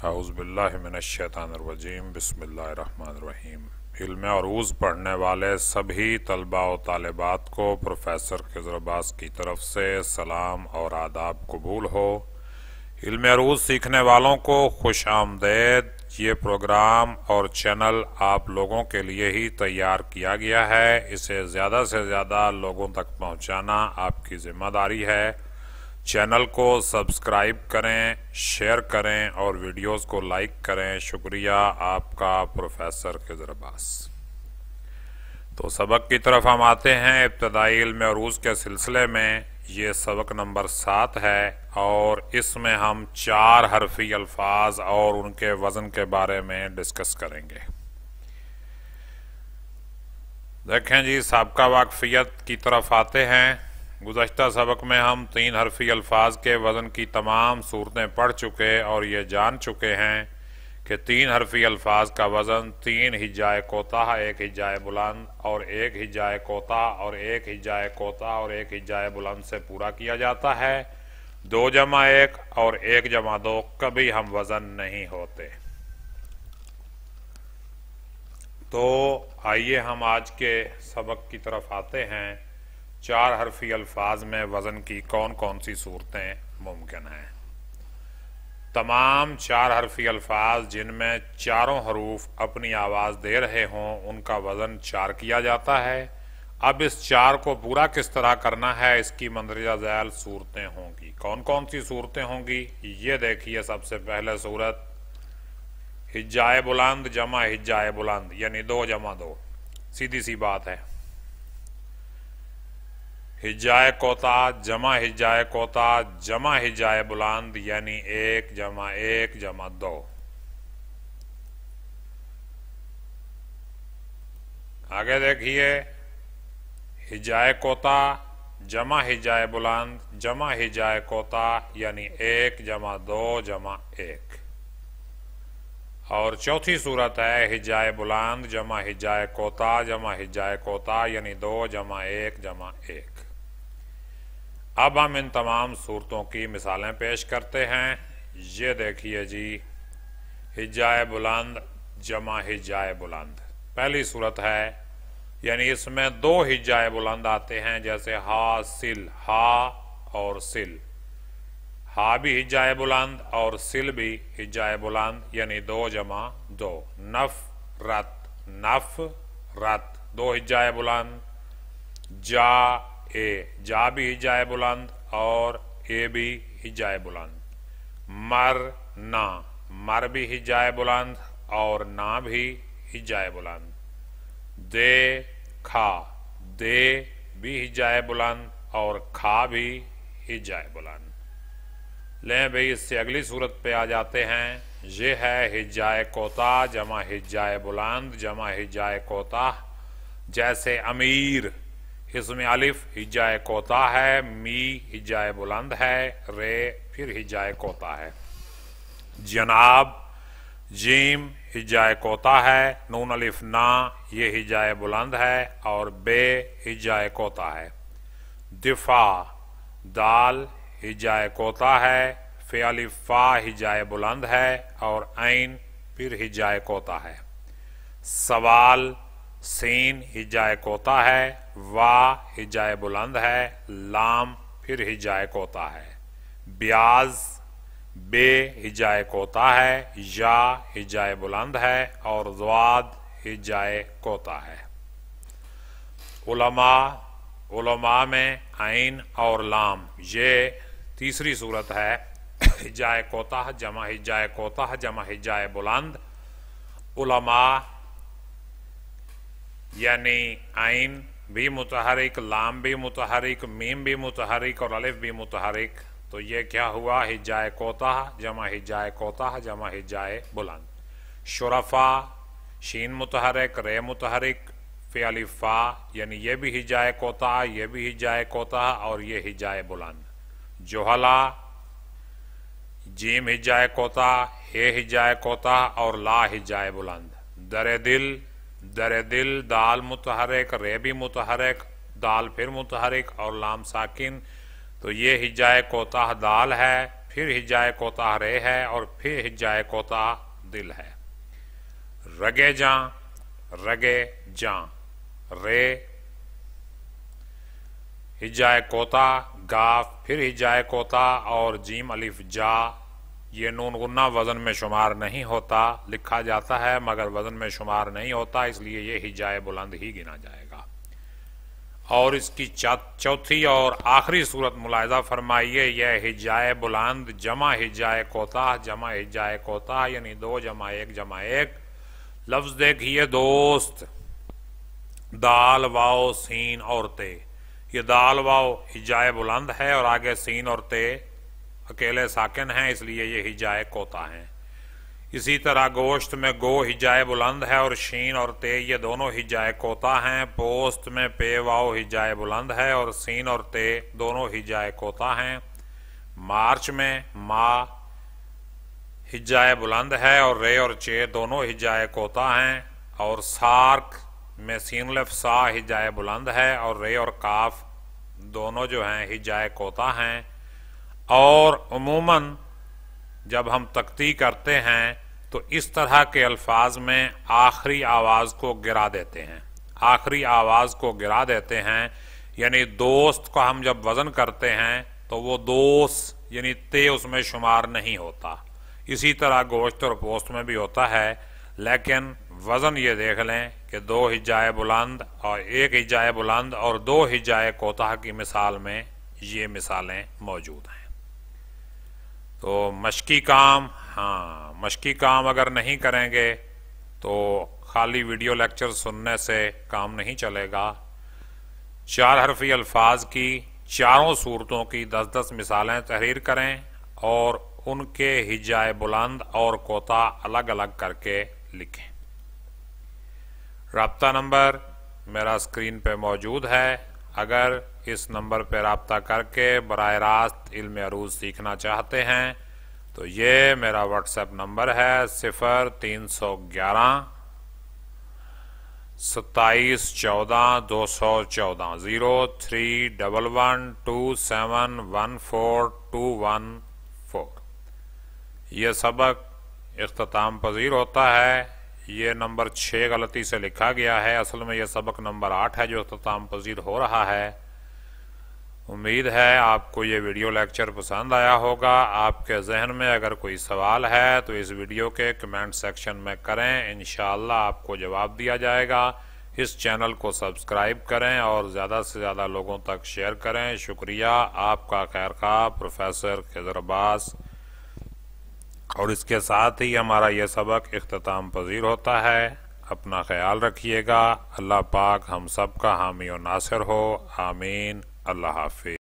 औज़ुबिल्लाहि मिनश्शैतानिर्रजीम बिस्मिल्लाहिर्रहमानिर्रहीम। इल्म अरूज़ पढ़ने वाले सभी तलबा व तालिबात को प्रोफेसर खिज़र अब्बास की तरफ से सलाम और आदाब कबूल हो। इल्म अरूज़ सीखने वालों को खुश आमदेद। ये प्रोग्राम और चैनल आप लोगों के लिए ही तैयार किया गया है। इसे ज़्यादा से ज़्यादा लोगों तक पहुँचाना आपकी ज़िम्मेदारी है। चैनल को सब्सक्राइब करें, शेयर करें और वीडियोस को लाइक करें। शुक्रिया आपका प्रोफेसर खिज़र अब्बास। तो सबक की तरफ हम आते हैं। इब्तदाई इल्म अरूज़ के सिलसिले में ये सबक नंबर 7 है और इसमें हम 4 हरफी अल्फाज और उनके वज़न के बारे में डिस्कस करेंगे। देखें जी, साबका वाकफियत की तरफ आते हैं। गुज़श्ता सबक में हम 3 हरफी अल्फाज के वज़न की तमाम सूरतें पढ़ चुके और ये जान चुके हैं कि 3 हरफी अल्फाज का वज़न 3 हिज्जाए कोताह, 1 हिज्जाए बुलंद और 1 हिज्जाए कोताह और 1 हिज्जाए कोताह और 1 हिज्जाए बुलंद से पूरा किया जाता है। 2 जमा 1 और 1 जमा 2 कभी हम वज़न नहीं होते। तो आइए हम आज के सबक की तरफ आते हैं। 4 हरफी अल्फाज में वज़न की कौन कौन सी सूरतें मुमकिन हैं। तमाम 4 हरफी अल्फाज जिनमें चारों हरूफ अपनी आवाज़ दे रहे हों उनका वज़न 4 किया जाता है। अब इस 4 को पूरा किस तरह करना है, इसकी मंदरजा ज़ैल सूरतें होंगी। कौन कौन सी सूरतें होंगी ये देखिए। सबसे पहले सूरत हिज्जाए बुलंद जमा हिज्जाए बुलंद यानी 2 जमा 2। सीधी सी बात है। हिज्जाए कोता जमा हिज्जाए कोता जमा हिज्जाए बुलंद यानी 1 जमा 1 जमा 2। आगे देखिए, हिज्जाए कोता जमा हिज्जाए बुलंद जमा हिज्जाए कोता यानी 1 जमा 2 जमा 1। और चौथी सूरत है हिज्जाए बुलंद जमा हिज्जाए कोता जमा हिज्जाए कोता यानी 2 जमा 1 जमा 1। अब हम इन तमाम सूरतों की मिसालें पेश करते हैं। ये देखिए जी, हिज्जाए बुलंद जमा हिज्जाए बुलंद पहली सूरत है, यानी इसमें 2 हिज्जाए बुलंद आते हैं, जैसे हा सिल, हा और सिल। हा भी हिज्जाए बुलंद और सिल भी हिज्जाए बुलंद यानी 2 जमा 2। नफ रत 2 हिज्जाए बुलंद। जा जा भी हिज्जाए बुलंद और ए भी हिज्जाए बुलंद। मर भी हिज्जाए बुलंद और ना भी हिज्जाए बुलंद। दे भी हिज्जाए बुलंद और खा भी हिज्जाए बुलंद। लें भाई, इससे अगली सूरत पे आ जाते हैं। ये है हिज्जाए कोता जमा हिज्जाए बुलंद जमा हिज्जाए कोता। जैसे अमीर, इसमें अलिफ हिज्जाए कोता है, मी हिज्जाए बुलंद है, रे फिर हिज्जाए कोता है। जनाब, जीम हिज्जाए कोता है, नून अलिफ ना ये हिज्जाए बुलंद है और बे हिज्जाए कोता है। दिफा, दाल हिज्जाए कोता है, फे अलिफ फा हिज्जाए बुलंद है और ऐन फिर हिज्जाए कोता है। सवाल, सीन हिज्जाए कोता है, वा हिज्जाए बुलंद है, लाम फिर हिज्जाए कोता है। ब्याज, बे हिज्जाए कोता है, या हिज्जाए बुलंद है और ज़्वाद हिज्जाए कोता है। उलमा में ऐन और लाम ये तीसरी सूरत है। हिज्जाए कोता जमा हिज्जाए कोता जमा हिज्जाए बुलंद। उलमा यानी ऐन भी मुतहरिक, लाम भी मुतहरिक, मीम भी मुतहरिक और अलिफ भी मुतहरिक। तो ये क्या हुआ, हिज्जाए कोता जमा हिज्जाए कोता जमा हिज्जाए बुलंद। शुरफा, शीन मुतहरिक, रे मुतहरिक, फे अलिफ फा यानी ये भी हिज्जाए कोता ये भी हिज्जाए कोता और ये हिज्जाए बुलंद। जोहला, जीम हिज्जाए कोता, हे हिज्जाए कोता और ला हिज्जाए बुलंद। दरे दिल दाल मुतहरिक, रे भी मुतहरिक, दाल फिर मुतहरिक और लाम साकिन। तो ये हिज्जाए कोता दाल है, फिर हिजाए कोता रे है और फिर हिजाए कोता दिल है। रगे जा रे, हिजाए कोता गाफ, फिर हिजाए कोता और जीम अलिफ जा। ये नून गुन्ना वजन में शुमार नहीं होता, लिखा जाता है मगर वजन में शुमार नहीं होता, इसलिए ये हिजाए बुलंद ही गिना जाएगा। और इसकी चौथी और आखिरी सूरत मुलाहिजा फरमाइए, यह हिजाए बुलंद जमा हिजाए कोता यानी 2 जमा 1 लफ्ज देखिए दोस्त, दाल वाओ सीन और ते। ये दाल वाओ हिजाए बुलंद है और आगे सीन और ते अकेले साकिन हैं, इसलिए ये हिजाए कोता हैं। इसी तरह गोश्त में गो हिजाए बुलंद है और शीन और ते ये दोनों हिजाए कोता हैं। पोस्त में पे वाओ हिजाए बुलंद है और सीन और ते दोनों हिजाए कोता हैं। मार्च में मा हिजाए बुलंद है और रे और चे दोनों हिजाए कोता हैं। और सार्क में सीन लफ सा हिजाए बुलंद है और रे और काफ दोनों जो हैं हिजाए कोता हैं। और उमूमन जब हम तख्ती करते हैं तो इस तरह के अल्फाज में आखिरी आवाज़ को गिरा देते हैं, आखिरी आवाज़ को गिरा देते हैं। यानी दोस्त को हम जब वज़न करते हैं तो वो दोस्त यानी ते उसमें शुमार नहीं होता। इसी तरह गोश्त और पोस्त में भी होता है, लेकिन वज़न ये देख लें कि 2 हिजाए बुलंद और 1 हिजाए बुलंद और 2 हिजाए कोताह की मिसाल में ये मिसालें मौजूद हैं। तो मशकी काम, हाँ मशकी काम अगर नहीं करेंगे तो खाली वीडियो लेक्चर सुनने से काम नहीं चलेगा। 4 हरफी अल्फाज की चारों सूरतों की 10-10 मिसालें तहरीर करें और उनके हिजाए बुलंद और कोता अलग अलग करके लिखें। राब्ता नंबर मेरा स्क्रीन पे मौजूद है। अगर इस नंबर पर राब्ता करके बराह रास्त इल्म अरूज सीखना चाहते हैं तो ये मेरा व्हाट्सएप नंबर है 0311 27 14 214 03112714 ये सबक इख्तिताम पजीर होता है। ये नंबर 6 गलती से लिखा गया है, असल में यह सबक नंबर 8 है जो इख्तिताम पजीर हो रहा है। उम्मीद है आपको ये वीडियो लेक्चर पसंद आया होगा। आपके जहन में अगर कोई सवाल है तो इस वीडियो के कमेंट सेक्शन में करें, इंशाअल्लाह आपको जवाब दिया जाएगा। इस चैनल को सब्सक्राइब करें और ज़्यादा से ज़्यादा लोगों तक शेयर करें। शुक्रिया आपका खैर खा प्रोफेसर खिज़र अब्बास। और इसके साथ ही हमारा यह सबक इख्तिताम पजीर होता है। अपना ख्याल रखिएगा। अल्लाह पाक हम सब का हामी और नासिर हो। आमीन। अल्लाह हाफिज़।